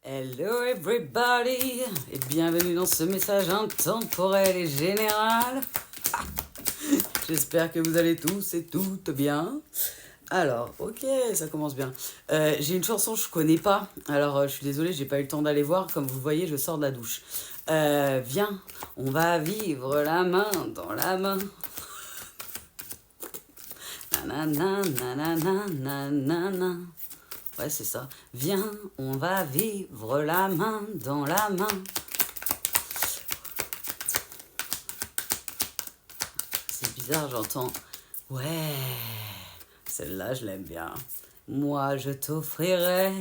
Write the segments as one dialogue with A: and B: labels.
A: Hello everybody et bienvenue dans ce message intemporel et général. J'espère que vous allez tous et toutes bien. Alors, ok, ça commence bien. J'ai une chanson que je connais pas, alors je suis désolée, j'ai pas eu le temps d'aller voir. Comme vous voyez, je sors de la douche. Viens, on va vivre la main dans la main. Nanana, nanana, nanana. Ouais, c'est ça. Viens, on va vivre la main dans la main. C'est bizarre, j'entends. Ouais, celle-là, je l'aime bien. Moi, je t'offrirai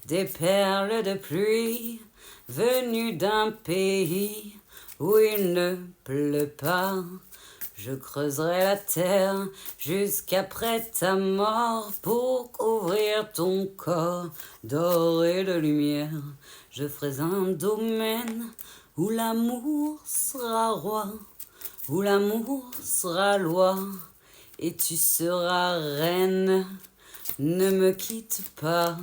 A: des perles de pluie venues d'un pays où il ne pleut pas. Je creuserai la terre jusqu'après ta mort pour couvrir ton corps d'or et de lumière. Je ferai un domaine où l'amour sera roi, où l'amour sera loi, et tu seras reine. Ne me quitte pas,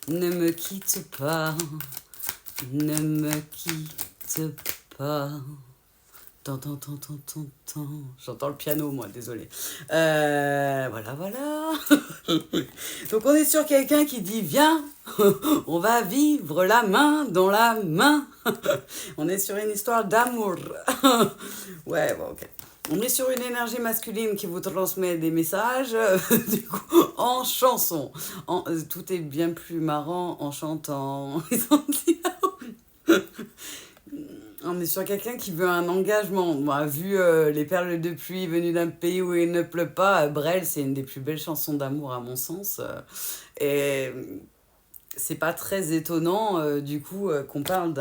A: ne me quitte pas, ne me quitte pas. J'entends le piano, moi, désolé. Voilà. Donc, on est sur quelqu'un qui dit viens, on va vivre la main dans la main. On est sur une histoire d'amour. Ouais, bon, ok. On est sur une énergie masculine qui vous transmet des messages, du coup, en chanson. Tout est bien plus marrant en chantant. On est sur quelqu'un qui veut un engagement. Moi, vu les perles de pluie venues d'un pays où il ne pleut pas, Brel, c'est une des plus belles chansons d'amour à mon sens. Et c'est pas très étonnant, du coup, qu'on parle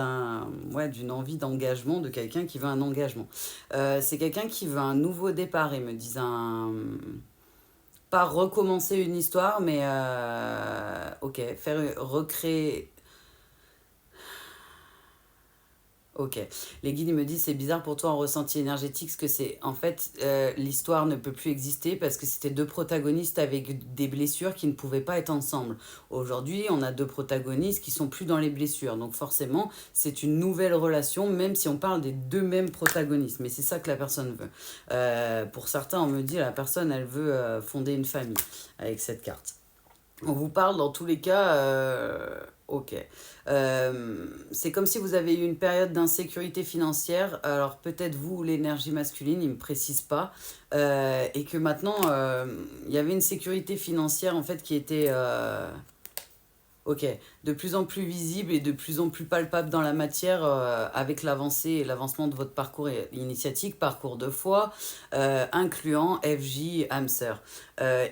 A: d'une envie d'engagement, de quelqu'un qui veut un engagement. C'est quelqu'un qui veut un nouveau départ, ils me disent pas recommencer une histoire, mais ok, recréer. Ok. Les guides ils me disent c'est bizarre pour toi en ressenti énergétique ce que c'est. En fait, l'histoire ne peut plus exister parce que c'était deux protagonistes avec des blessures qui ne pouvaient pas être ensemble. Aujourd'hui, on a deux protagonistes qui sont plus dans les blessures. Donc forcément, c'est une nouvelle relation, même si on parle des deux mêmes protagonistes. Mais c'est ça que la personne veut. Pour certains, on me dit la personne, elle veut fonder une famille avec cette carte. On vous parle dans tous les cas, ok. C'est comme si vous avez eu une période d'insécurité financière. Alors peut-être vous, l'énergie masculine, il ne me précise pas. Et que maintenant, il y avait une sécurité financière en fait qui était... ok, de plus en plus visible et de plus en plus palpable dans la matière avec l'avancée et l'avancement de votre parcours initiatique, parcours de foi, incluant FJ, Hamster.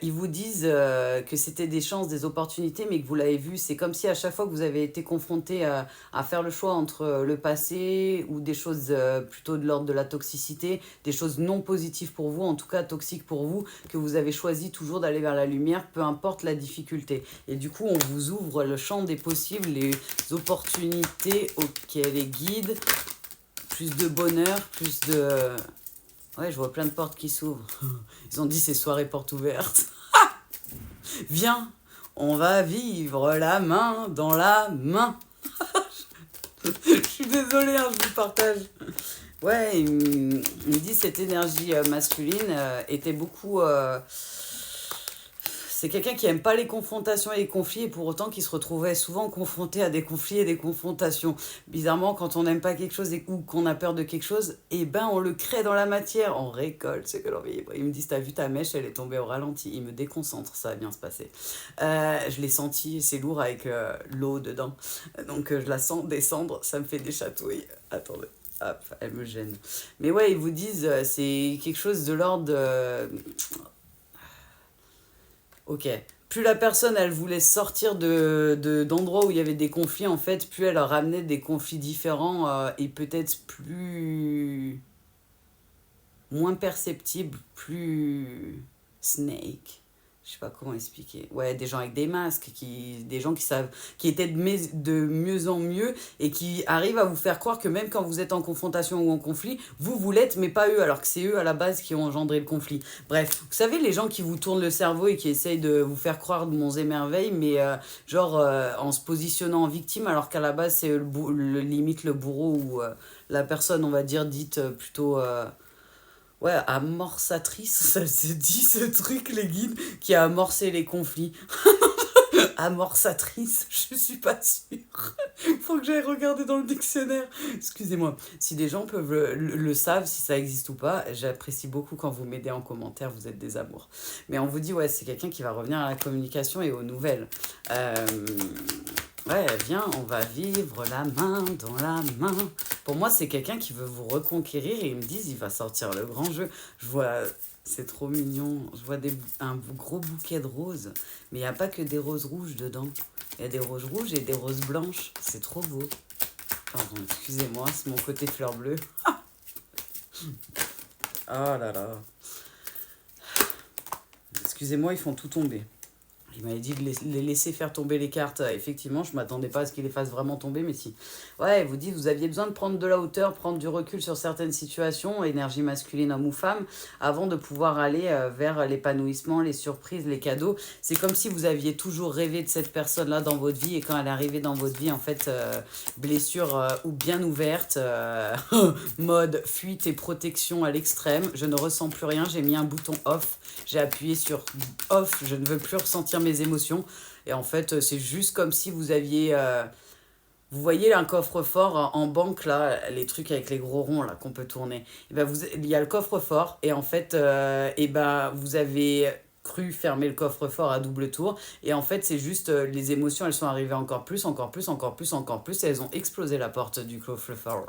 A: Ils vous disent que c'était des chances, des opportunités, mais que vous l'avez vu, c'est comme si à chaque fois que vous avez été confronté à faire le choix entre le passé ou des choses plutôt de l'ordre de la toxicité, des choses non positives pour vous, en tout cas toxiques pour vous, que vous avez choisi toujours d'aller vers la lumière, peu importe la difficulté. Et du coup, on vous ouvre le champ des possibles, les opportunités, ok, les guides, plus de bonheur, plus de... Ouais, je vois plein de portes qui s'ouvrent. Ils ont dit c'est soirée porte ouverte. Viens, on va vivre la main dans la main. Je suis désolée, hein, je vous partage. Ouais, il me dit cette énergie masculine était beaucoup... c'est quelqu'un qui aime pas les confrontations et les conflits et pour autant qui se retrouvait souvent confronté à des conflits et des confrontations. Bizarrement, quand on n'aime pas quelque chose ou qu'on a peur de quelque chose, eh ben on le crée dans la matière, on récolte ce que l'on vit. Il me dit, t'as vu ta mèche, elle est tombée au ralenti. Il me déconcentre, ça va bien se passer. Je l'ai senti, c'est lourd avec l'eau dedans. Donc je la sens descendre, ça me fait des chatouilles. Attendez. Hop, elle me gêne. Mais ouais, ils vous disent, c'est quelque chose de l'ordre de... Ok. Plus la personne, elle voulait sortir d'endroits où il y avait des conflits, en fait, plus elle a ramené des conflits différents et peut-être plus... moins perceptibles, plus... snake. Je sais pas comment expliquer. Ouais, des gens avec des masques, des gens qui savent, qui étaient de mieux en mieux et qui arrivent à vous faire croire que même quand vous êtes en confrontation ou en conflit, vous l'êtes, mais pas eux, alors que c'est eux à la base qui ont engendré le conflit. Bref, vous savez, les gens qui vous tournent le cerveau et qui essayent de vous faire croire de monts et merveilles, mais en se positionnant en victime, alors qu'à la base, c'est limite le bourreau ou la personne, on va dire, dite plutôt. Ouais, amorçatrice, ça se dit ce truc, les guides, qui a amorcé les conflits. Amorçatrice, je suis pas sûre. Faut que j'aille regarder dans le dictionnaire. Excusez-moi. Si des gens peuvent le savent, si ça existe ou pas, j'apprécie beaucoup quand vous m'aidez en commentaire, vous êtes des amours. Mais on vous dit, ouais, c'est quelqu'un qui va revenir à la communication et aux nouvelles. Euh, Ouais, viens, on va vivre la main dans la main. Pour moi, c'est quelqu'un qui veut vous reconquérir et ils me disent, il va sortir le grand jeu. Je vois, c'est trop mignon. Je vois un gros bouquet de roses. Mais il n'y a pas que des roses rouges dedans. Il y a des roses rouges et des roses blanches. C'est trop beau. Pardon, excusez-moi, c'est mon côté fleur bleue. Ah là là. Excusez-moi, ils font tout tomber. Il m'avait dit de les laisser faire tomber les cartes. Effectivement, je ne m'attendais pas à ce qu'il les fasse vraiment tomber, mais si. Ouais, vous dites, vous aviez besoin de prendre de la hauteur, prendre du recul sur certaines situations, énergie masculine homme ou femme, avant de pouvoir aller vers l'épanouissement, les surprises, les cadeaux. C'est comme si vous aviez toujours rêvé de cette personne-là dans votre vie, et quand elle est arrivée dans votre vie, en fait, blessure ou bien ouverte, mode fuite et protection à l'extrême. Je ne ressens plus rien, j'ai mis un bouton off, j'ai appuyé sur off, je ne veux plus ressentir mes émotions. Et en fait, c'est juste comme si vous aviez... vous voyez un coffre-fort en banque, là, les trucs avec les gros ronds là qu'on peut tourner. Et ben il y a le coffre-fort et en fait, vous avez cru fermer le coffre-fort à double tour. Et en fait, c'est juste les émotions, elles sont arrivées encore plus, encore plus, encore plus, encore plus. Et elles ont explosé la porte du coffre-fort.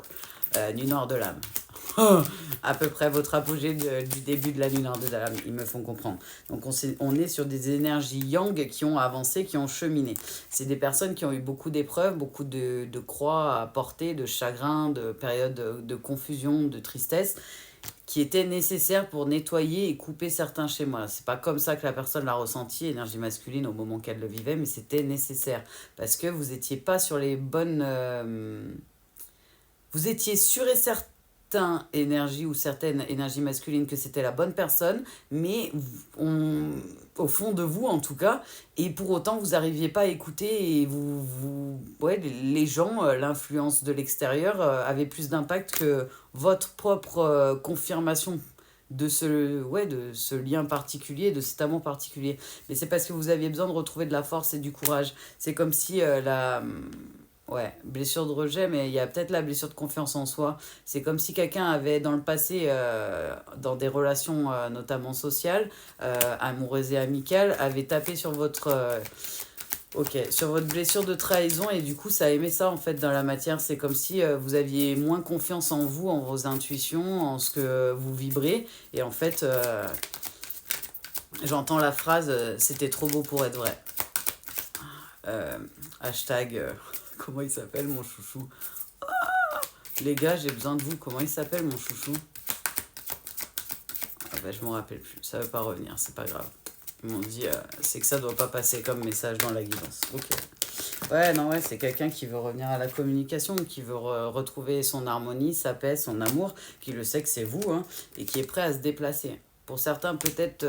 A: Nuit noire de l'âme. À peu près votre apogée du début de la nuit noire de l'âme, ils me font comprendre. Donc on est sur des énergies yang qui ont avancé, qui ont cheminé. C'est des personnes qui ont eu beaucoup d'épreuves, beaucoup de croix à porter, de chagrin, de périodes de confusion, de tristesse, qui étaient nécessaires pour nettoyer et couper certains schémas. C'est pas comme ça que la personne l'a ressenti, énergie masculine, au moment qu'elle le vivait, mais c'était nécessaire. Parce que vous étiez pas sur les bonnes... vous étiez sûr et certain énergie ou certaines énergies masculines que c'était la bonne personne, mais au fond de vous en tout cas, et pour autant vous n'arriviez pas à écouter et ouais, les gens, l'influence de l'extérieur avait plus d'impact que votre propre confirmation de ce lien particulier, de cet amour particulier. Mais c'est parce que vous aviez besoin de retrouver de la force et du courage. C'est comme si Ouais, blessure de rejet, mais il y a peut-être la blessure de confiance en soi. C'est comme si quelqu'un avait, dans le passé, dans des relations notamment sociales, amoureuses et amicales, avait tapé sur sur votre blessure de trahison et du coup, ça aimait ça en fait dans la matière. C'est comme si vous aviez moins confiance en vous, en vos intuitions, en ce que vous vibrez. Et en fait, j'entends la phrase c'était trop beau pour être vrai. Hashtag. Comment il s'appelle mon chouchou? Les gars, j'ai besoin de vous. Comment il s'appelle mon chouchou? Je m'en rappelle plus. Ça veut pas revenir, c'est pas grave. Ils m'ont dit, c'est que ça doit pas passer comme message dans la guidance. Ok. Ouais, non, ouais, c'est quelqu'un qui veut revenir à la communication, qui veut retrouver son harmonie, sa paix, son amour, qui le sait que c'est vous, hein, et qui est prêt à se déplacer. Pour certains, peut-être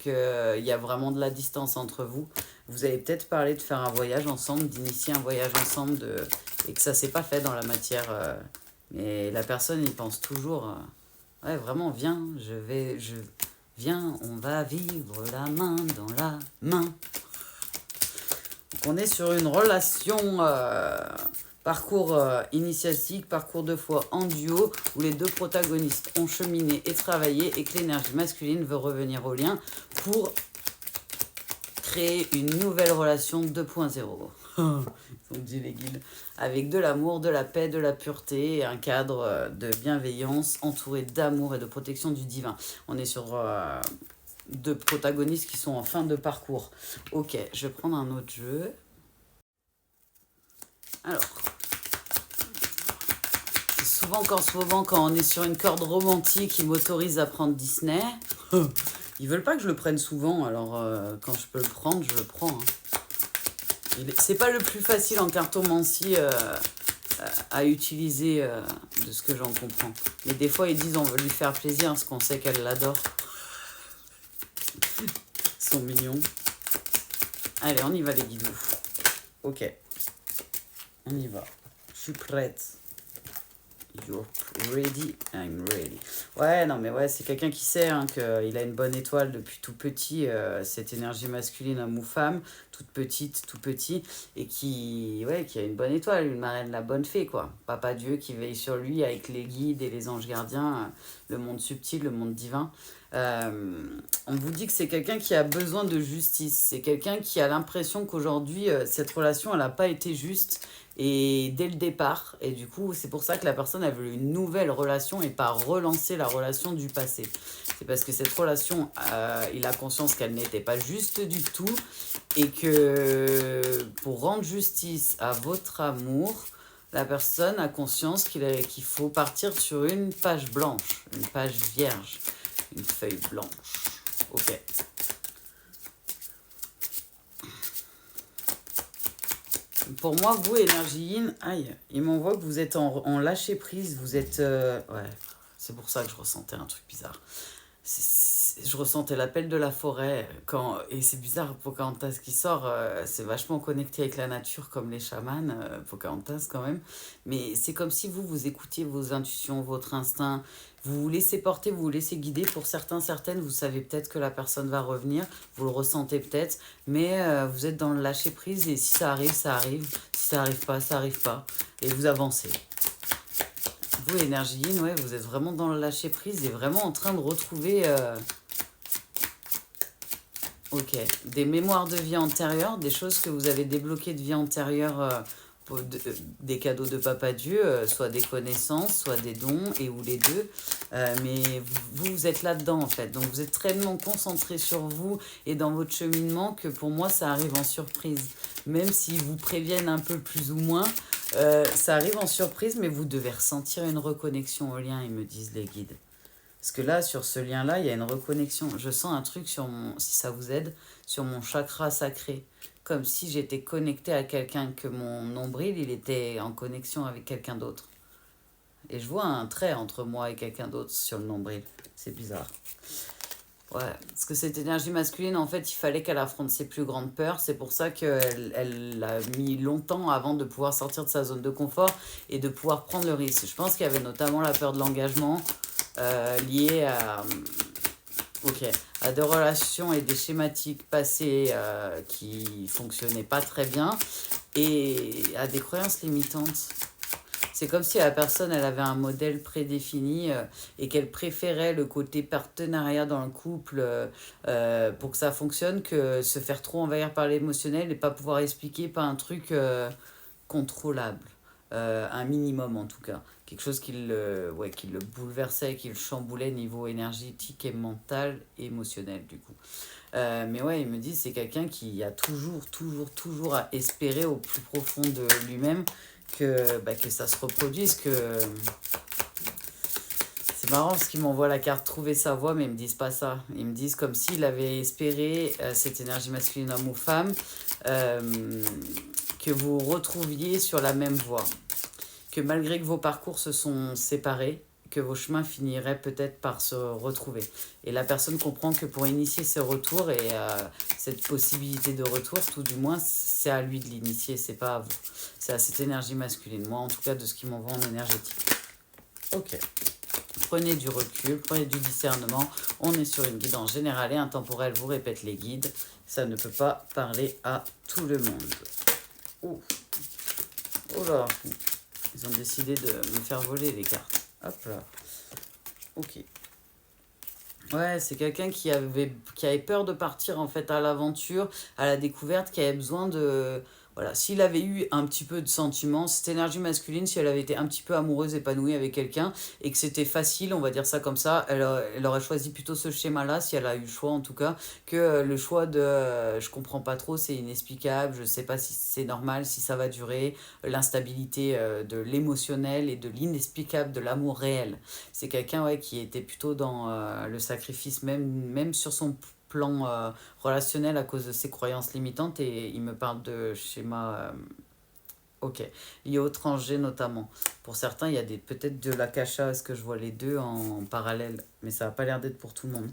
A: qu'il y a vraiment de la distance entre vous. Vous avez peut-être parlé de faire un voyage ensemble, d'initier un voyage ensemble, et que ça s'est pas fait dans la matière. Mais la personne, il pense toujours, ouais, vraiment, viens, on va vivre la main dans la main. Donc on est sur une relation, parcours initiatique, parcours de foi en duo, où les deux protagonistes ont cheminé et travaillé et que l'énergie masculine veut revenir au lien pour créer une nouvelle relation 2.0. Ils ont dit les guides. Avec de l'amour, de la paix, de la pureté et un cadre de bienveillance entouré d'amour et de protection du divin. On est sur deux protagonistes qui sont en fin de parcours. Ok, je vais prendre un autre jeu. Alors, c'est souvent qu'en ce moment, quand on est sur une corde romantique, il m'autorise à prendre Disney. Ils veulent pas que je le prenne souvent, alors quand je peux le prendre, je le prends. Hein. C'est pas le plus facile en cartomancie à utiliser de ce que j'en comprends. Mais des fois, ils disent on veut lui faire plaisir parce qu'on sait qu'elle l'adore. Ils sont mignons. Allez, on y va les guidous. Ok, on y va. Je suis prête. You're ready, I'm ready. Ouais, non, mais ouais, c'est quelqu'un qui sait hein, qu'il a une bonne étoile depuis tout petit, cette énergie masculine homme ou femme, toute petite, tout petit, et qui a une bonne étoile, une marraine, la bonne fée, quoi. Papa Dieu qui veille sur lui avec les guides et les anges gardiens, le monde subtil, le monde divin. On vous dit que c'est quelqu'un qui a besoin de justice. C'est quelqu'un qui a l'impression qu'aujourd'hui, cette relation, elle n'a pas été juste. Et dès le départ, et du coup, c'est pour ça que la personne a voulu une nouvelle relation et pas relancer la relation du passé. C'est parce que cette relation, il a conscience qu'elle n'était pas juste du tout et que pour rendre justice à votre amour, la personne a conscience qu'il faut partir sur une page blanche, une page vierge, une feuille blanche. Ok. Pour moi, vous, énergie yin, aïe, il m'envoie que vous êtes en lâcher prise, vous êtes... ouais, c'est pour ça que je ressentais un truc bizarre. Je ressentais l'appel de la forêt, et c'est bizarre, Pocahontas qui sort, c'est vachement connecté avec la nature comme les chamans, Pocahontas quand même, mais c'est comme si vous écoutiez vos intuitions, votre instinct, vous vous laissez porter, vous vous laissez guider, pour certains, certaines, vous savez peut-être que la personne va revenir, vous le ressentez peut-être, mais vous êtes dans le lâcher prise, et si ça arrive, si ça arrive pas, ça arrive pas, et vous avancez. Vous, énergie yin, ouais, vous êtes vraiment dans le lâcher prise et vraiment en train de retrouver ok, des mémoires de vie antérieure, des choses que vous avez débloquées de vie antérieure, des cadeaux de Papa Dieu, soit des connaissances, soit des dons, et ou les deux. Mais vous êtes là-dedans en fait. Donc vous êtes tellement concentré sur vous et dans votre cheminement que pour moi ça arrive en surprise. Même s'ils vous préviennent un peu plus ou moins, ça arrive en surprise, mais vous devez ressentir une reconnexion au lien, ils me disent les guides. Parce que là, sur ce lien-là, il y a une reconnexion. Je sens un truc si ça vous aide, sur mon chakra sacré. Comme si j'étais connectée à quelqu'un, que mon nombril, il était en connexion avec quelqu'un d'autre. Et je vois un trait entre moi et quelqu'un d'autre sur le nombril. C'est bizarre. Ouais, parce que cette énergie masculine, en fait, il fallait qu'elle affronte ses plus grandes peurs. C'est pour ça qu'elle a mis longtemps avant de pouvoir sortir de sa zone de confort et de pouvoir prendre le risque. Je pense qu'il y avait notamment la peur de l'engagement liée à des relations et des schématiques passées qui fonctionnaient pas très bien et à des croyances limitantes. C'est comme si la personne, elle avait un modèle prédéfini et qu'elle préférait le côté partenariat dans le couple pour que ça fonctionne que se faire trop envahir par l'émotionnel et pas pouvoir expliquer, pas un truc contrôlable. Un minimum en tout cas. Quelque chose qui qui le bouleversait, qui le chamboulait niveau énergétique et mental et émotionnel du coup. Mais ouais, il me dit c'est quelqu'un qui a toujours à espérer au plus profond de lui-même que ça se reproduise, que... C'est marrant parce qu'ils m'envoient la carte trouver sa voie, mais ils me disent pas ça. Ils me disent comme s'il avait espéré cette énergie masculine homme ou femme, que vous retrouviez sur la même voie. Que malgré que vos parcours se sont séparés, que vos chemins finiraient peut-être par se retrouver. Et la personne comprend que pour initier ce retour et cette possibilité de retour, tout du moins, c'est à lui de l'initier, c'est pas à vous. C'est à cette énergie masculine. Moi, en tout cas, de ce qui m'envoie en énergétique. Ok. Prenez du recul, prenez du discernement. On est sur une guidance générale et intemporelle, vous répète les guides. Ça ne peut pas parler à tout le monde. Oh, oh là. Ils ont décidé de me faire voler les cartes. Hop là. Ok. Ouais, c'est quelqu'un qui avait peur de partir en fait à l'aventure, à la découverte, qui avait besoin Voilà, s'il avait eu un petit peu de sentiments, cette énergie masculine, si elle avait été un petit peu amoureuse, épanouie avec quelqu'un, et que c'était facile, on va dire ça comme ça, elle aurait choisi plutôt ce schéma-là, si elle a eu le choix en tout cas, que le choix de je comprends pas trop, c'est inexplicable, je sais pas si c'est normal, si ça va durer, l'instabilité de l'émotionnel et de l'inexplicable, de l'amour réel. C'est quelqu'un ouais, qui était plutôt dans le sacrifice, même sur son plan relationnel à cause de ses croyances limitantes, et il me parle de schéma ok, lié au transgé notamment. Pour certains, il y a peut-être de l'akasha, est-ce que je vois les deux en parallèle, mais ça n'a pas l'air d'être pour tout le monde.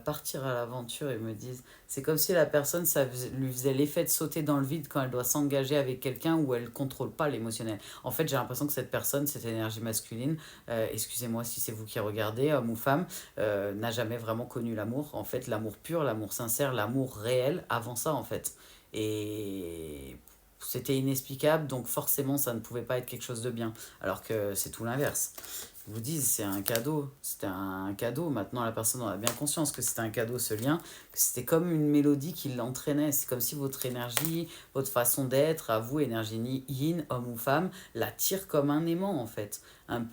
A: Partir à l'aventure, ils me disent, c'est comme si la personne, lui faisait l'effet de sauter dans le vide quand elle doit s'engager avec quelqu'un où elle ne contrôle pas l'émotionnel. En fait, j'ai l'impression que cette personne, cette énergie masculine, excusez-moi si c'est vous qui regardez, homme ou femme, n'a jamais vraiment connu l'amour. En fait, l'amour pur, l'amour sincère, l'amour réel, avant ça, en fait. Et c'était inexplicable, donc forcément, ça ne pouvait pas être quelque chose de bien. Alors que c'est tout l'inverse. Ils vous disent c'est un cadeau, c'était un cadeau. Maintenant, la personne en a bien conscience que c'était un cadeau, ce lien, que c'était comme une mélodie qui l'entraînait. C'est comme si votre énergie, votre façon d'être, à vous, énergie yin, homme ou femme, l'attire comme un aimant, en fait.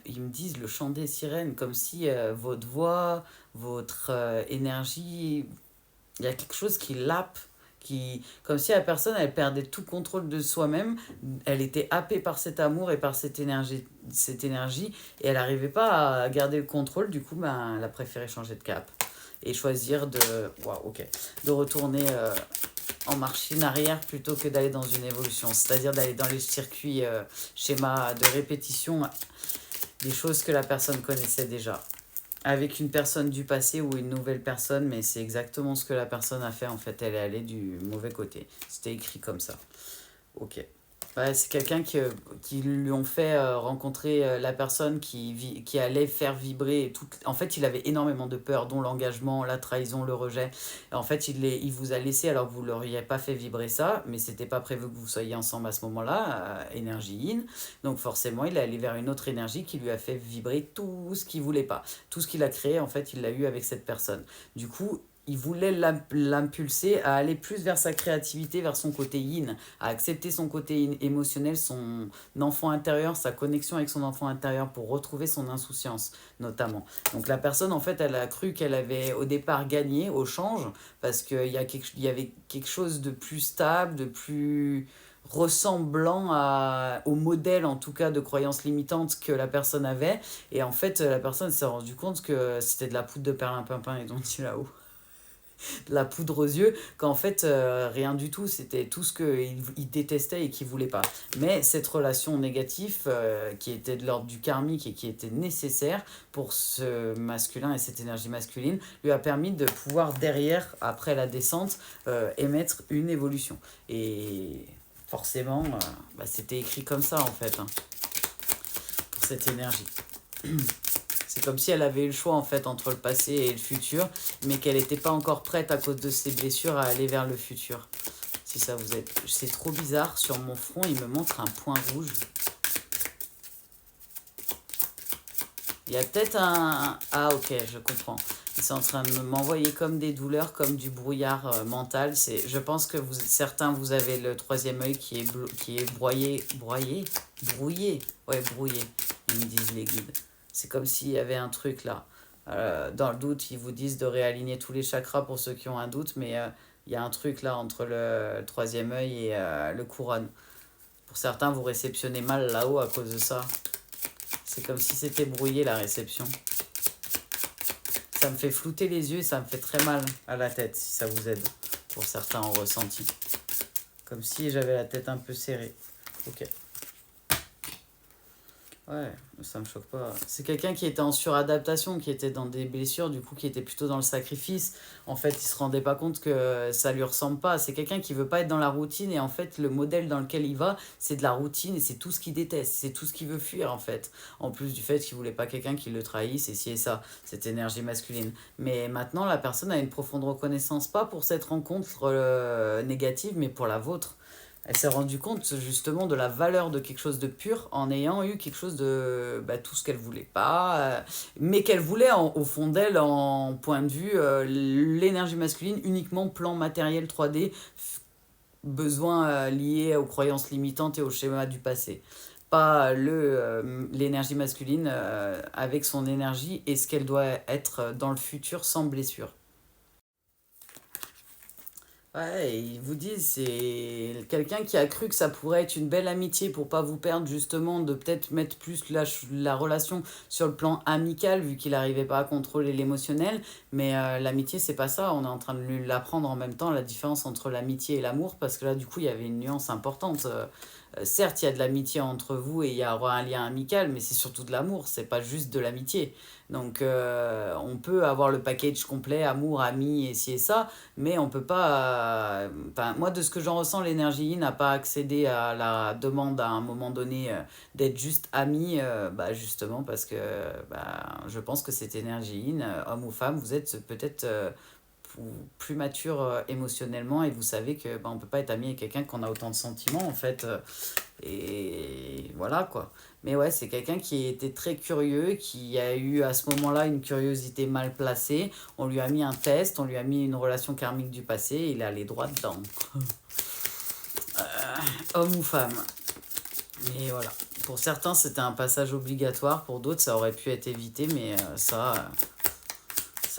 A: Ils me disent le chant des sirènes, comme si votre voix, votre énergie, il y a quelque chose qui lappe. Comme si la personne, elle perdait tout contrôle de soi-même, elle était happée par cet amour et par cette énergie, et elle n'arrivait pas à garder le contrôle, du coup, ben, elle a préféré changer de cap et choisir de retourner en machine arrière plutôt que d'aller dans une évolution, c'est-à-dire d'aller dans les circuits, schémas de répétition, des choses que la personne connaissait déjà avec une personne du passé ou une nouvelle personne, mais c'est exactement ce que la personne a fait. En fait, elle est allée du mauvais côté. C'était écrit comme ça. Ok. Ouais, c'est quelqu'un qui lui ont fait rencontrer la personne qui allait faire vibrer tout. En fait, il avait énormément de peur, dont l'engagement, la trahison, le rejet. Et en fait, il vous a laissé alors que vous ne l'auriez pas fait vibrer ça, mais c'était pas prévu que vous soyez ensemble à ce moment-là, énergie yin. Donc forcément, il est allé vers une autre énergie qui lui a fait vibrer tout ce qu'il voulait pas. Tout ce qu'il a créé, en fait, il l'a eu avec cette personne. Du coup, il voulait l'impulser à aller plus vers sa créativité, vers son côté yin, à accepter son côté émotionnel, son enfant intérieur, sa connexion avec son enfant intérieur pour retrouver son insouciance, notamment. Donc la personne, en fait, elle a cru qu'elle avait au départ gagné au change, parce il y avait quelque chose de plus stable, de plus ressemblant au modèle en tout cas de croyances limitantes que la personne avait, et en fait la personne s'est rendue compte que c'était de la poudre de perlimpinpin, et donc dit là-haut de la poudre aux yeux, qu'en fait, rien du tout, c'était tout ce qu'il détestait et qu'il voulait pas. Mais cette relation négative, qui était de l'ordre du karmique et qui était nécessaire pour ce masculin et cette énergie masculine, lui a permis de pouvoir, derrière, après la descente, émettre une évolution. Et forcément, c'était écrit comme ça, en fait, hein, pour cette énergie. C'est comme si elle avait eu le choix en fait entre le passé et le futur, mais qu'elle n'était pas encore prête à cause de ses blessures à aller vers le futur. Si ça vous aide. C'est trop bizarre, sur mon front il me montre un point rouge. Il y a peut-être un... Ah ok, je comprends. C'est en train de m'envoyer comme des douleurs, comme du brouillard mental. Je pense que certains, vous avez le troisième œil qui est brouillé. Ouais, brouillé, ils me disent les guides. C'est comme s'il y avait un truc là. Dans le doute, ils vous disent de réaligner tous les chakras pour ceux qui ont un doute, mais il y a un truc là entre le troisième œil et le couronne. Pour certains, vous réceptionnez mal là-haut à cause de ça. C'est comme si c'était brouillé la réception. Ça me fait flouter les yeux et ça me fait très mal à la tête, si ça vous aide. Pour certains en ressenti. Comme si j'avais la tête un peu serrée. Ok. Ouais, ça me choque pas. C'est quelqu'un qui était en suradaptation, qui était dans des blessures, du coup, qui était plutôt dans le sacrifice. En fait, il se rendait pas compte que ça lui ressemble pas. C'est quelqu'un qui veut pas être dans la routine, et en fait, le modèle dans lequel il va, c'est de la routine, et c'est tout ce qu'il déteste. C'est tout ce qu'il veut fuir, en fait. En plus du fait qu'il voulait pas quelqu'un qui le trahisse, et ci et ça, cette énergie masculine. Mais maintenant, la personne a une profonde reconnaissance, pas pour cette rencontre négative, mais pour la vôtre. Elle s'est rendue compte justement de la valeur de quelque chose de pur en ayant eu quelque chose de tout ce qu'elle voulait pas, mais qu'elle voulait au fond d'elle en point de vue l'énergie masculine uniquement plan matériel 3D besoins liés aux croyances limitantes et au schéma du passé. Pas l'énergie masculine avec son énergie et ce qu'elle doit être dans le futur sans blessure. Ouais, ils vous disent, c'est quelqu'un qui a cru que ça pourrait être une belle amitié pour pas vous perdre, justement, de peut-être mettre plus la relation sur le plan amical, vu qu'il n'arrivait pas à contrôler l'émotionnel. Mais l'amitié, c'est pas ça. On est en train de lui l'apprendre en même temps, la différence entre l'amitié et l'amour, parce que là, du coup, il y avait une nuance importante. Certes, il y a de l'amitié entre vous et il y aura un lien amical, mais c'est surtout de l'amour, c'est pas juste de l'amitié. Donc, on peut avoir le package complet, amour, ami et ci et ça, mais on peut pas. Enfin, moi, de ce que j'en ressens, l'énergie yin n'a pas accédé à la demande à un moment donné d'être juste ami, justement parce que je pense que cette énergie yin, homme ou femme, vous êtes peut-être plus mature émotionnellement et vous savez que on peut pas être ami avec quelqu'un qu'on a autant de sentiments en fait. Et voilà quoi. Mais ouais, c'est quelqu'un qui était très curieux, qui a eu à ce moment-là une curiosité mal placée. On lui a mis un test, on lui a mis une relation karmique du passé et il est allé droit dedans. Homme ou femme. Mais voilà. Pour certains, c'était un passage obligatoire. Pour d'autres, ça aurait pu être évité. Mais ça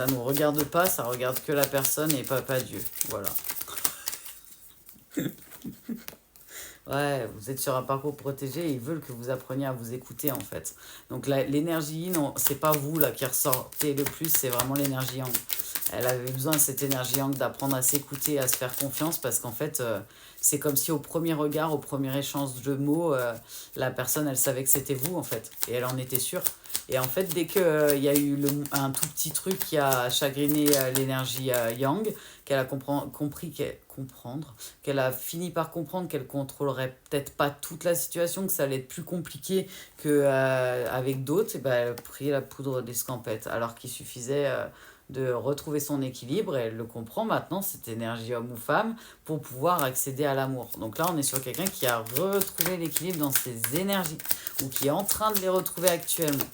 A: nous regarde pas. Ça regarde que la personne et pas Dieu. Voilà. Ouais, vous êtes sur un parcours protégé et ils veulent que vous appreniez à vous écouter en fait. Donc l'énergie yin, c'est pas vous là qui ressortez le plus, c'est vraiment l'énergie yang. Elle avait besoin de cette énergie yang d'apprendre à s'écouter, à se faire confiance parce qu'en fait, c'est comme si au premier regard, au premier échange de mots, la personne, elle savait que c'était vous en fait et elle en était sûre. Et en fait, dès qu'il y a eu un tout petit truc qui a chagriné l'énergie yang, qu'elle a compris comprendre, qu'elle a fini par comprendre qu'elle contrôlerait peut-être pas toute la situation, que ça allait être plus compliqué qu'avec d'autres, et ben, elle a pris la poudre d'escampette, alors qu'il suffisait de retrouver son équilibre, et elle le comprend maintenant, cette énergie homme ou femme, pour pouvoir accéder à l'amour. Donc là, on est sur quelqu'un qui a retrouvé l'équilibre dans ses énergies, ou qui est en train de les retrouver actuellement.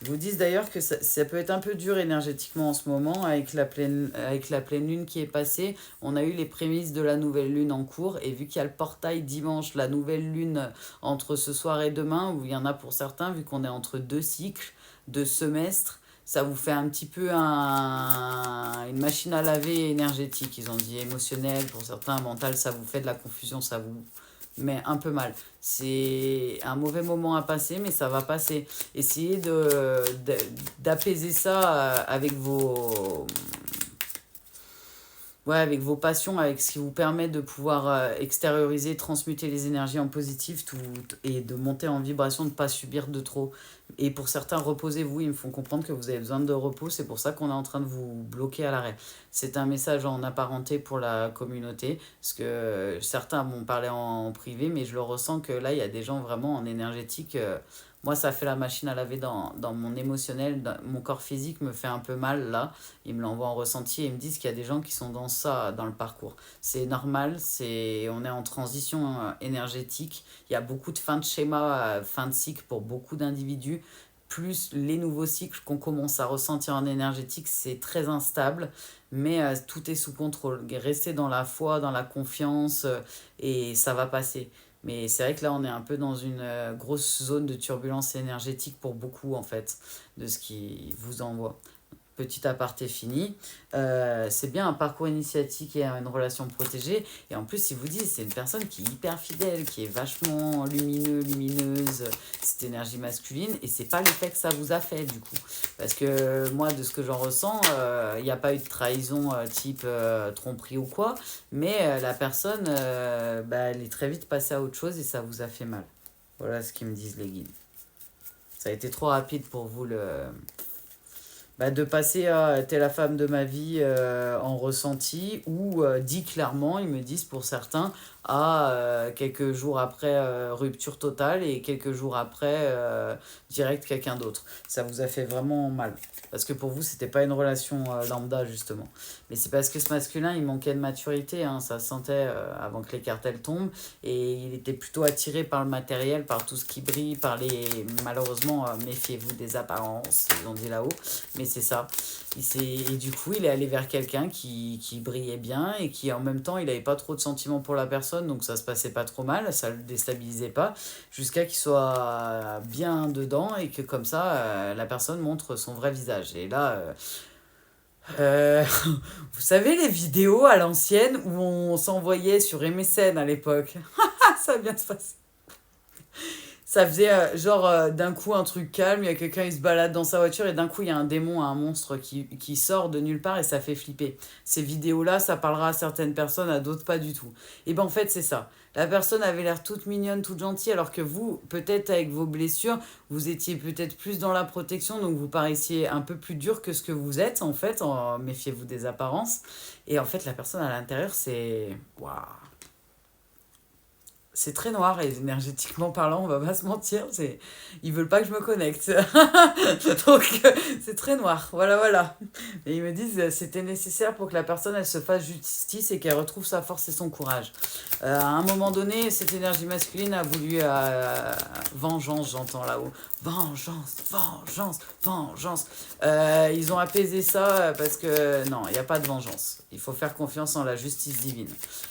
A: Ils vous disent d'ailleurs que ça peut être un peu dur énergétiquement en ce moment avec avec la pleine lune qui est passée. On a eu les prémices de la nouvelle lune en cours et vu qu'il y a le portail dimanche, la nouvelle lune entre ce soir et demain, où il y en a pour certains, vu qu'on est entre deux cycles, deux semestres, ça vous fait un petit peu une machine à laver énergétique. Ils ont dit émotionnel pour certains, mental, ça vous fait de la confusion, ça vous met un peu mal. C'est un mauvais moment à passer, mais ça va passer. Essayez d'apaiser ça avec avec vos passions, avec ce qui vous permet de pouvoir extérioriser, transmuter les énergies en positif et de monter en vibration, de ne pas subir de trop. Et pour certains, reposez-vous, ils me font comprendre que vous avez besoin de repos, c'est pour ça qu'on est en train de vous bloquer à l'arrêt. C'est un message en apparenté pour la communauté, parce que certains m'ont parlé en privé, mais je le ressens que là, il y a des gens vraiment en énergétique. Moi, ça fait la machine à laver dans mon émotionnel, mon corps physique me fait un peu mal là. Ils me l'envoient en ressenti et ils me disent qu'il y a des gens qui sont dans ça, dans le parcours. C'est normal, on est en transition énergétique. Il y a beaucoup de fins de schéma, fin de cycle pour beaucoup d'individus. Plus les nouveaux cycles qu'on commence à ressentir en énergétique, c'est très instable, mais tout est sous contrôle. Restez dans la foi, dans la confiance, et ça va passer. Mais c'est vrai que là, on est un peu dans une grosse zone de turbulence énergétique pour beaucoup, en fait, de ce qui vous envoie. Petit aparté fini. C'est bien un parcours initiatique et une relation protégée. Et en plus, il vous dit, c'est une personne qui est hyper fidèle, qui est vachement lumineuse, cette énergie masculine. Et c'est pas l'effet que ça vous a fait, du coup. Parce que moi, de ce que j'en ressens, il n'y a pas eu de trahison type tromperie ou quoi. Mais la personne, elle est très vite passée à autre chose et ça vous a fait mal. Voilà ce qu'ils me disent les guides. Ça a été trop rapide pour vous de passer à t'es la femme de ma vie en ressenti ou dit clairement, ils me disent pour certains, à quelques jours après rupture totale et quelques jours après direct quelqu'un d'autre. Ça vous a fait vraiment mal. Parce que pour vous, c'était pas une relation lambda, justement. Mais c'est parce que ce masculin, il manquait de maturité, hein, ça se sentait avant que les cartels tombent. Et il était plutôt attiré par le matériel, par tout ce qui brille, par les... Malheureusement, méfiez-vous des apparences, ils ont dit là-haut. Mais c'est ça. Et du coup, il est allé vers quelqu'un qui brillait bien et qui, en même temps, il n'avait pas trop de sentiments pour la personne, donc ça se passait pas trop mal, ça le déstabilisait pas, jusqu'à qu'il soit bien dedans et que comme ça, la personne montre son vrai visage. Et là, vous savez les vidéos à l'ancienne où on s'envoyait sur MSN à l'époque? Ça va bien se passer. Ça faisait d'un coup un truc calme, il y a quelqu'un qui se balade dans sa voiture et d'un coup il y a un démon, un monstre qui sort de nulle part et ça fait flipper. Ces vidéos-là, ça parlera à certaines personnes, à d'autres pas du tout. Et ben en fait c'est ça. La personne avait l'air toute mignonne, toute gentille, alors que vous, peut-être avec vos blessures, vous étiez peut-être plus dans la protection, donc vous paraissiez un peu plus dur que ce que vous êtes en fait. Méfiez-vous des apparences. Et en fait la personne à l'intérieur, c'est... Waouh, c'est très noir et énergétiquement parlant, on va pas se mentir, ils veulent pas que je me connecte. Donc c'est très noir. Voilà, voilà. Et ils me disent c'était nécessaire pour que la personne elle se fasse justice et qu'elle retrouve sa force et son courage. À un moment donné, cette énergie masculine a voulu vengeance, j'entends là-haut. Vengeance, vengeance, vengeance. Ils ont apaisé ça parce que non, il n'y a pas de vengeance. Il faut faire confiance en la justice divine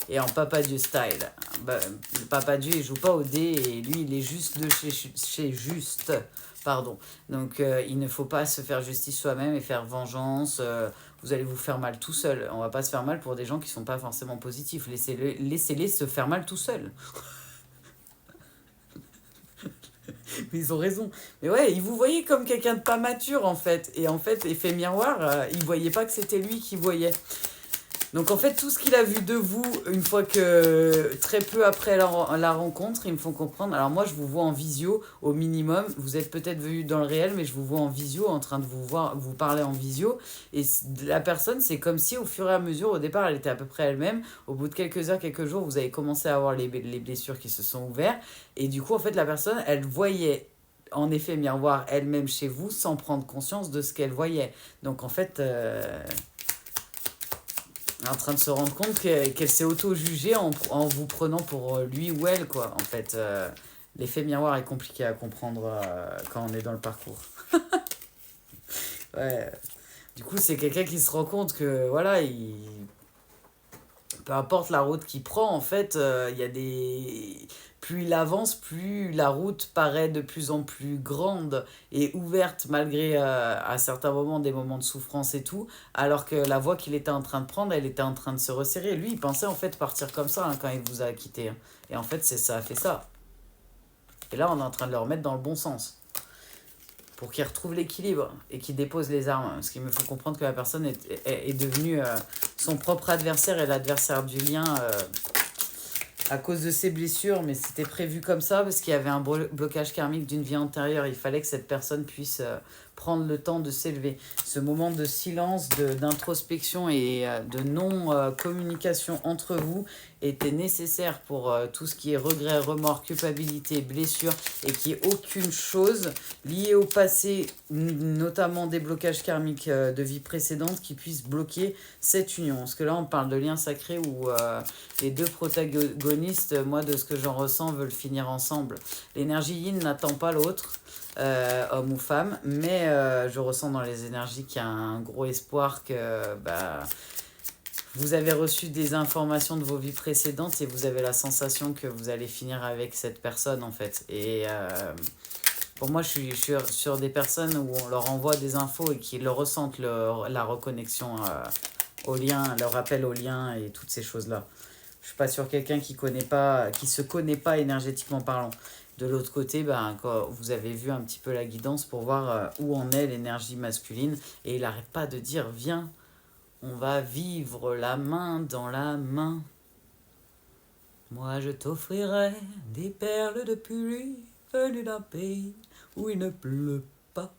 A: et en Papa Dieu style. Bah, le Papa Dieu, il joue pas au dé et lui, il est juste de chez juste. Pardon. Donc, il ne faut pas se faire justice soi-même et faire vengeance. Vous allez vous faire mal tout seul. On va pas se faire mal pour des gens qui sont pas forcément positifs. Laissez-les se faire mal tout seuls. Mais ils ont raison. Mais ouais, ils vous voyaient comme quelqu'un de pas mature en fait. Et en fait, effet miroir, ils voyaient pas que c'était lui qui voyait. Donc en fait, tout ce qu'il a vu de vous, une fois que très peu après la rencontre, ils me font comprendre. Alors moi, je vous vois en visio au minimum. Vous êtes peut-être venu dans le réel, mais je vous vois en visio, en train de vous parler en visio. Et la personne, c'est comme si au fur et à mesure, au départ, elle était à peu près elle-même. Au bout de quelques heures, quelques jours, vous avez commencé à avoir les blessures qui se sont ouvertes. Et du coup, en fait, la personne, elle voyait en effet miroir elle-même chez vous sans prendre conscience de ce qu'elle voyait. Donc en fait... en train de se rendre compte qu'elle s'est auto-jugée en vous prenant pour lui ou elle, quoi. En fait, l'effet miroir est compliqué à comprendre quand on est dans le parcours. Ouais. Du coup, c'est quelqu'un qui se rend compte que, voilà, peu importe la route qu'il prend, en fait, il y a des... Plus il avance, plus la route paraît de plus en plus grande et ouverte malgré à certains moments des moments de souffrance et tout, alors que la voie qu'il était en train de prendre, elle était en train de se resserrer. Lui, il pensait en fait partir comme ça quand il vous a quitté, hein. Et en fait, ça a fait ça. Et là, on est en train de le remettre dans le bon sens pour qu'il retrouve l'équilibre et qu'il dépose les armes. Ce qui me faut comprendre que la personne est devenue son propre adversaire et l'adversaire du lien à cause de ses blessures, mais c'était prévu comme ça parce qu'il y avait un blocage karmique d'une vie antérieure. Il fallait que cette personne puisse prendre le temps de s'élever. Ce moment de silence, d'introspection et de non-communication entre vous était nécessaire pour tout ce qui est regret, remords, culpabilité, blessure et qu'il n'y ait aucune chose liée au passé, notamment des blocages karmiques de vie précédente qui puisse bloquer cette union. Parce que là, on parle de lien sacré où les deux protagonistes, moi, de ce que j'en ressens, veulent finir ensemble. L'énergie yin n'attend pas l'autre, homme ou femme, mais je ressens dans les énergies qu'il y a un gros espoir que vous avez reçu des informations de vos vies précédentes et vous avez la sensation que vous allez finir avec cette personne, en fait. Et pour moi, je suis sur des personnes où on leur envoie des infos et qui le ressentent, la reconnexion au lien, leur appel au lien et toutes ces choses-là. Je suis pas sur quelqu'un qui se connaît pas énergétiquement parlant. De l'autre côté, quand vous avez vu un petit peu la guidance pour voir où en est l'énergie masculine, et il n'arrête pas de dire viens, on va vivre la main dans la main. Moi je t'offrirai des perles de pluie venues d'un pays où il ne pleut pas.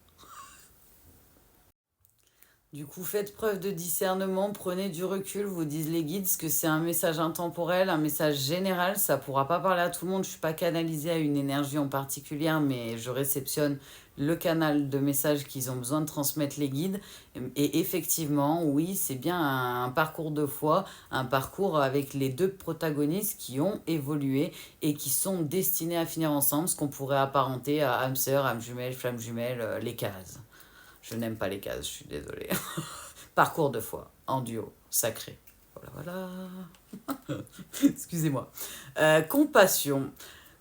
A: Du coup, faites preuve de discernement, prenez du recul, vous disent les guides, que c'est un message intemporel, un message général, ça ne pourra pas parler à tout le monde, je ne suis pas canalisée à une énergie en particulier, mais je réceptionne le canal de messages qu'ils ont besoin de transmettre les guides. Et effectivement, oui, c'est bien un parcours de foi, un parcours avec les deux protagonistes qui ont évolué et qui sont destinés à finir ensemble, ce qu'on pourrait apparenter à âme sœur, âme jumelle, flamme jumelle, les cases. Je n'aime pas les cases, je suis désolée. Parcours de foi, en duo, sacré. Voilà, voilà. Excusez-moi. Compassion.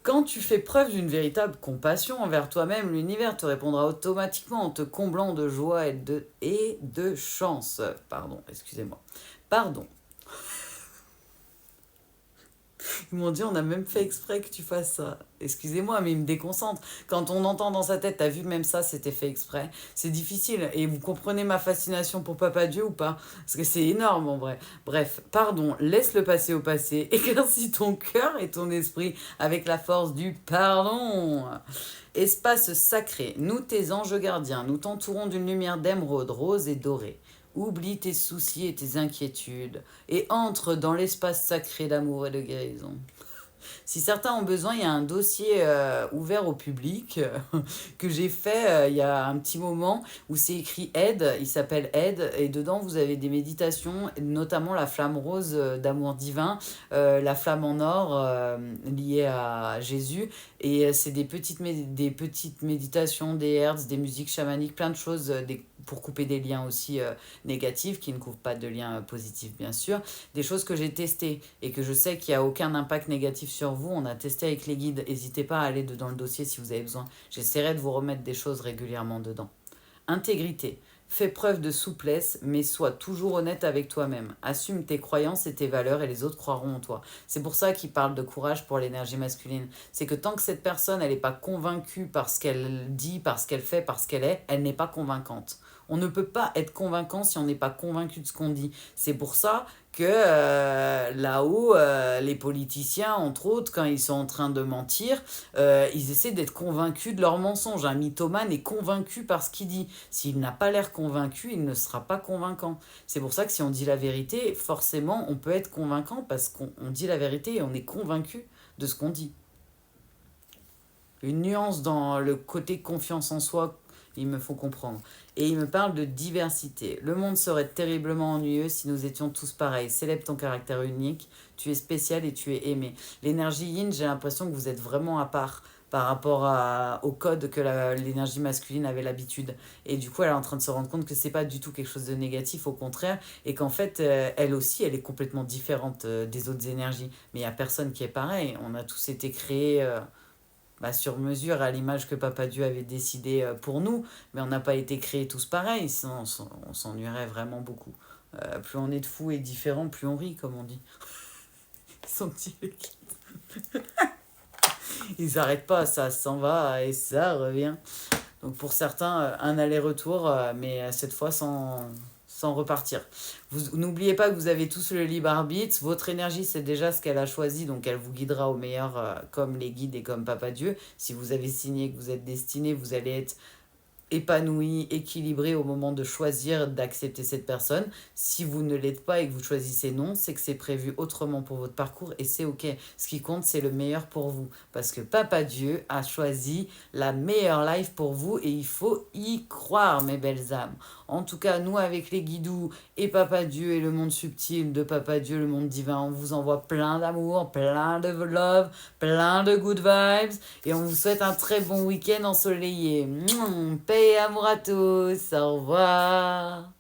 A: Quand tu fais preuve d'une véritable compassion envers toi-même, l'univers te répondra automatiquement en te comblant de joie et de chance. Pardon, excusez-moi. Pardon. Ils m'ont dit, on a même fait exprès que tu fasses ça. Excusez-moi, mais il me déconcentre. Quand on entend dans sa tête, t'as vu, même ça, c'était fait exprès. C'est difficile. Et vous comprenez ma fascination pour Papa Dieu ou pas? Parce que c'est énorme en vrai. Bref, pardon, laisse le passé au passé. Éclaircis ton cœur et ton esprit avec la force du pardon. Espace sacré, nous tes anges gardiens, nous t'entourons d'une lumière d'émeraude, rose et dorée. Oublie tes soucis et tes inquiétudes et entre dans l'espace sacré d'amour et de guérison. Si certains ont besoin, il y a un dossier ouvert au public que j'ai fait il y a un petit moment où c'est écrit Aide, il s'appelle Aide, et dedans vous avez des méditations, notamment la flamme rose d'amour divin, la flamme en or liée à Jésus, et c'est des petites méditations, des hertz, des musiques chamaniques, plein de choses pour couper des liens aussi négatifs qui ne couvrent pas de liens positifs bien sûr, des choses que j'ai testées et que je sais qu'il n'y a aucun impact négatif sur vous. On a testé avec les guides. N'hésitez pas à aller dans le dossier si vous avez besoin. J'essaierai de vous remettre des choses régulièrement dedans. Intégrité. Fais preuve de souplesse, mais sois toujours honnête avec toi-même. Assume tes croyances et tes valeurs et les autres croiront en toi. C'est pour ça qu'il parle de courage pour l'énergie masculine. C'est que tant que cette personne, elle n'est pas convaincue par ce qu'elle dit, par ce qu'elle fait, par ce qu'elle est, elle n'est pas convaincante. On ne peut pas être convaincant si on n'est pas convaincu de ce qu'on dit. C'est pour ça que là-haut, les politiciens, entre autres, quand ils sont en train de mentir, ils essaient d'être convaincus de leur mensonge. Un mythomane est convaincu par ce qu'il dit. S'il n'a pas l'air convaincu, il ne sera pas convaincant. C'est pour ça que si on dit la vérité, forcément, on peut être convaincant parce qu'on dit la vérité et on est convaincu de ce qu'on dit. Une nuance dans le côté confiance en soi, il me faut comprendre. Et il me parle de diversité. Le monde serait terriblement ennuyeux si nous étions tous pareils. Célèbre ton caractère unique, tu es spécial et tu es aimé. L'énergie yin, j'ai l'impression que vous êtes vraiment à part par rapport au code que l'énergie masculine avait l'habitude. Et du coup, elle est en train de se rendre compte que c'est pas du tout quelque chose de négatif, au contraire, et qu'en fait, elle aussi, elle est complètement différente des autres énergies. Mais il n'y a personne qui est pareil. On a tous été créés sur mesure, à l'image que Papa Dieu avait décidé pour nous, mais on n'a pas été créés tous pareils, sinon on s'ennuierait vraiment beaucoup. Plus on est de fous et différents, plus on rit, comme on dit. Ils sont petits les kids. Ils n'arrêtent pas, ça s'en va et ça revient. Donc pour certains, un aller-retour, mais cette fois sans repartir. Vous n'oubliez pas que vous avez tous le libre arbitre. Votre énergie, c'est déjà ce qu'elle a choisi, donc elle vous guidera au meilleur, comme les guides et comme Papa Dieu. Si vous avez signé que vous êtes destiné, vous allez être épanoui, équilibré au moment de choisir d'accepter cette personne. Si vous ne l'êtes pas et que vous choisissez non, c'est que c'est prévu autrement pour votre parcours et c'est ok. Ce qui compte, c'est le meilleur pour vous. Parce que Papa Dieu a choisi la meilleure life pour vous et il faut y croire, mes belles âmes. En tout cas, nous, avec les guidous et Papa Dieu et le monde subtil de Papa Dieu, le monde divin, on vous envoie plein d'amour, plein de love, plein de good vibes et on vous souhaite un très bon week-end ensoleillé. Paix et amour à tous. Au revoir.